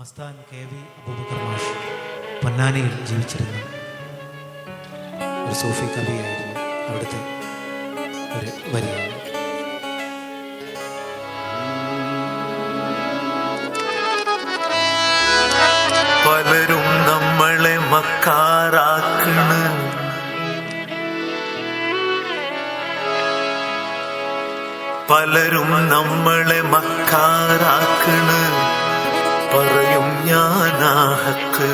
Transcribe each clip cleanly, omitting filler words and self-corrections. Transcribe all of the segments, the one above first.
Mastan KV Abubakar മാഷ് പൊന്നാനിയിൽ ജീവിച്ചിരുന്ന ഒരു സൂഫി കവിയായിരുന്നു. അവിടുത്തെ ഒരു വരിയാണ്. പലരും നമ്മളെ മക്കാറാക്കണ്, പലരും നമ്മളെ മക്കാറാക്കണ്, പറയും ഞാനാ ഹക്ക്.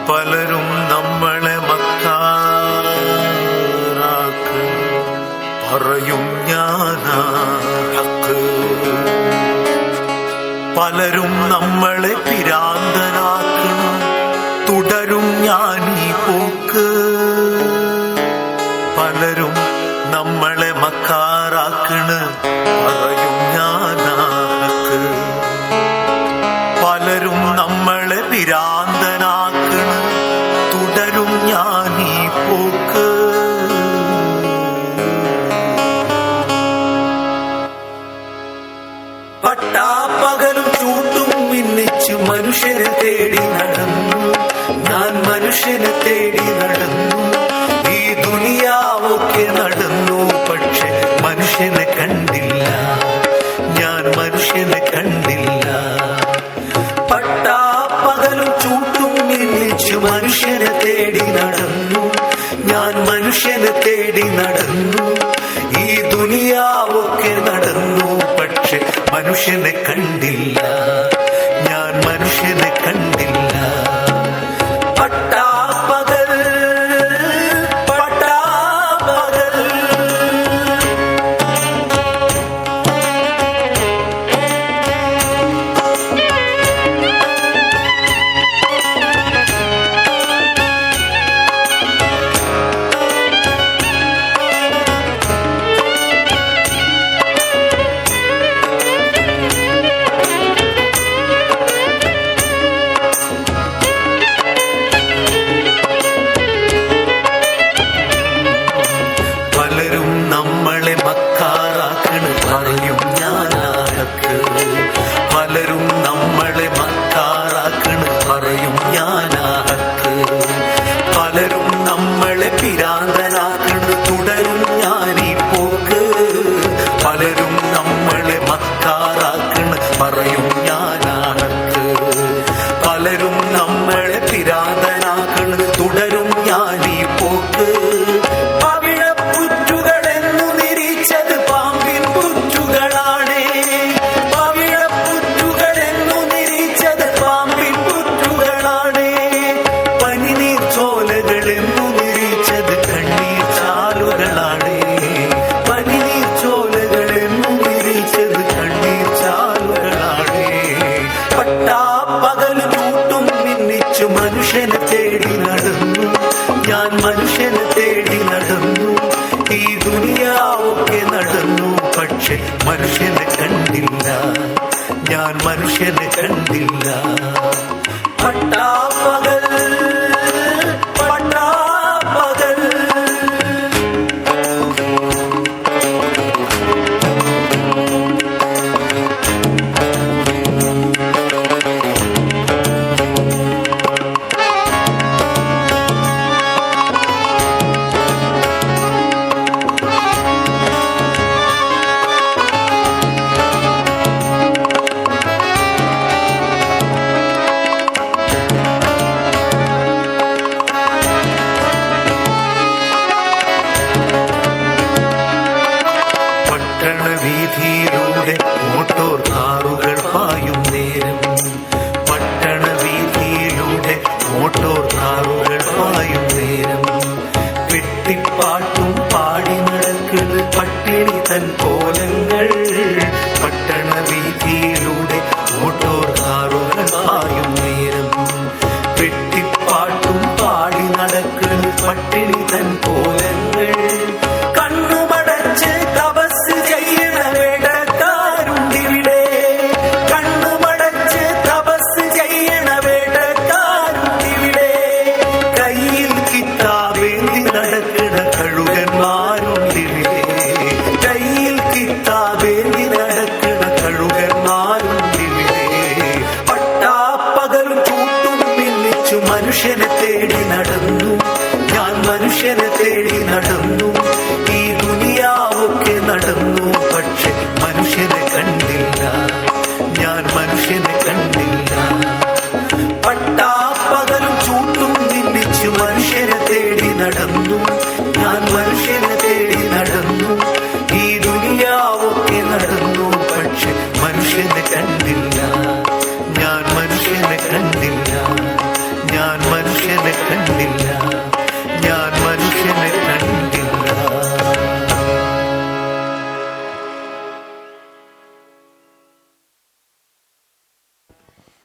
പലരും നമ്മളെ മക്കാറാക്കണ്, പറയും ഞാനാ ഹക്ക്. പലരും നമ്മളെ പിരാന്തനാക്കണ്, തുടരും ഞാനീ പോക്ക്. പലരും നമ്മളെ മക്കാറാക്കണ്, പറയും ഞാനാ ഹക്ക്. പലരും നമ്മളെ പിരാന്തനാക്കണ്, തുടരും ഞാനീ പോക്ക്. പട്ടാപ്പകലും ചൂട്ടും മിന്നിച്ചു മനുഷ്യനെ തേടി നടന്നു ഞാൻ, മനുഷ്യനെ തേടി നടന്നു. ഈ ദുനിയാവൊക്കെ നടന്നു, പക്ഷെ മനുഷ്യനെ കണ്ടില്ല, ഞാൻ മനുഷ്യനെ കണ്ടില്ല. പട്ടാപ്പകലും ചൂട്ടും മിന്നിച്ചു മനുഷ്യനെ തേടി നടന്നു ഞാൻ, മനുഷ്യനെ തേടി നടന്നു. ഈ ദുനിയാവൊക്കെ നടന്നു, പക്ഷെ മനുഷ്യനെ കണ്ടില്ല, ഞാൻ മനുഷ്യനെ കണ്ടില്ല. പട്ടാപ്പകൽ പട്ടാപ്പകൽ പറയും ഞാനാ ഹക്ക്. പലരും നമ്മളെ മക്കാറാക്കണ്, പറയും ഞാനാ ഹക്ക്. പലരും നമ്മളെ പിരാന്തനാക്കണ്, തുടരും ഞാനീ പോക്ക്. പലരും നമ്മളെ മക്കാറാക്കണ്, പറയും ഞാനാ ഹക്ക്. പലരും നമ്മളെ പിരാന്തനാക്കണ്, തുടരും ഞാനീ പോക്ക്. മനുഷ്യനെ തേടി നടന്നു ഞാൻ, മനുഷ്യനെ തേടി നടന്നു. ഈ ദുനിയാവൊക്കെ നടന്നു, പക്ഷെ മനുഷ്യനെ കണ്ടില്ല, ഞാൻ മനുഷ്യനെ കണ്ടില്ല. പട്ടാപ്പകൽ പട്ടാപ്പകൽ വീതിയിലൂടെ മോട്ടോർ കാറുകൾ പായും നേരം, പട്ടണ വീതിയിലൂടെ മോട്ടോർ കാറുകൾ പായും നേരം. വെട്ടിപ്പാട്ടും പാടി നടക്കുന്നത് പട്ടിണി തൻ കോലങ്ങൾ. പട്ടണ വീതിയിലൂടെ മോട്ടോർ കാറുകൾ പായും നേരം, വെട്ടിപ്പാട്ടും പാടി നടക്കുന്നത് പട്ടിണി തൻ കോലങ്ങൾ. കഴുകന്മാരുണ്ടിവിടെ, കയ്യിൽ കിട്ടാതെ നടക്കുന്ന കഴുകൻ നടന്നു, ഞാൻ മനുഷ്യനെ തേടി നടന്നു, ഈ ദുനിയാവൊക്കെ നടന്നു, പക്ഷെ മനുഷ്യനെ കണ്ടില്ല, ഞാൻ മനുഷ്യനെ കണ്ടില്ല, ഞാൻ മനുഷ്യനെ കണ്ടില്ല.